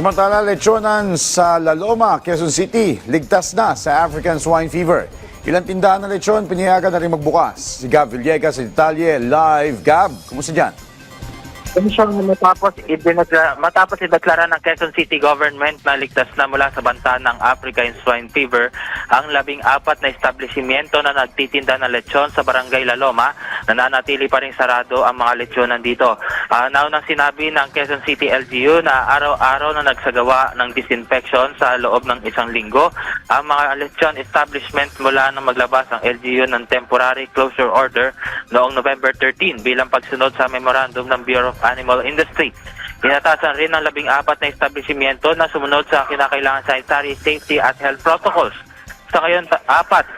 Samantala, lechonan sa La Loma, Quezon City, ligtas na sa African swine fever. Ilang tindahan ng lechon, pinihayagan na rin magbukas. Si Gab Villegas sa detalye, live. Gab, kumusta dyan? Matapos ideklara ng Quezon City government na ligtas na mula sa banta ng African swine fever ang 14 na establishmento na nagtitinda ng lechon sa barangay La Loma, nananatili pa rin sarado ang mga lechonan dito. Naunang sinabi ng Quezon City LGU na araw-araw na nagsagawa ng disinfection sa loob ng isang linggo ang mga lechon establishment mula nang maglabas ang LGU ng temporary closure order noong November 13 bilang pagsunod sa memorandum ng Bureau of Animal Industry. Inatasan rin ng 14 na establishmento na sumunod sa kinakailangan sanitary, safety at health protocols. Sa ngayon, 4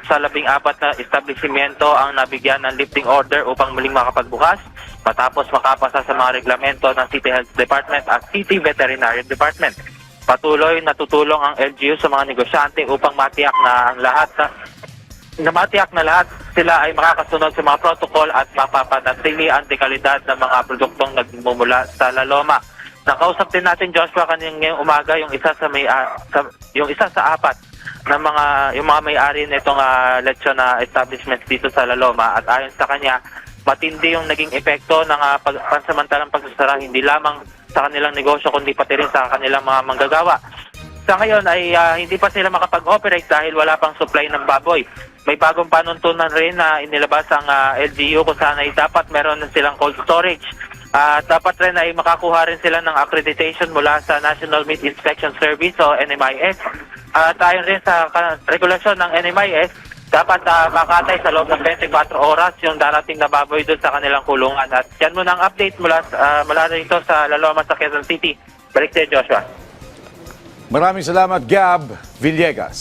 sa 14 na establishmento ang nabigyan ng lifting order upang muling makapagbukas matapos makapasa sa mga reglamento ng City Health Department at City Veterinary Department. Patuloy na tutulong ang LGU sa mga negosyante upang matiyak na lahat sila ay makakasunod sa mga protocol at mapapanatili ang dekalidad ng mga produktong nagmumula sa La Loma. Nakausap din natin, Joshua, kanina umaga yung isa sa 4 na yung mga may-ari nitong lechon na establishments dito sa La Loma, at ayon sa kanya, matindi yung naging epekto ng pansamantalang pagsasara hindi lamang sa kanilang negosyo kundi pati rin sa kanilang mga manggagawa. Sa ngayon ay hindi pa sila makapag-operate dahil wala pang supply ng baboy. May bagong panuntunan rin na inilabas ang LGU kung saan ay dapat meron silang cold storage. Dapat rin ay makakuha rin sila ng accreditation mula sa National Meat Inspection Service o NMIS. Ayon rin sa regulasyon ng NMIS, dapat makatay sa loob ng 24 oras yung darating na baboy doon sa kanilang kulungan. At yan muna ang update mula rito sa La Loma sa Quezon City. Balik sa'yo, Joshua. Maraming salamat, Gab Villegas.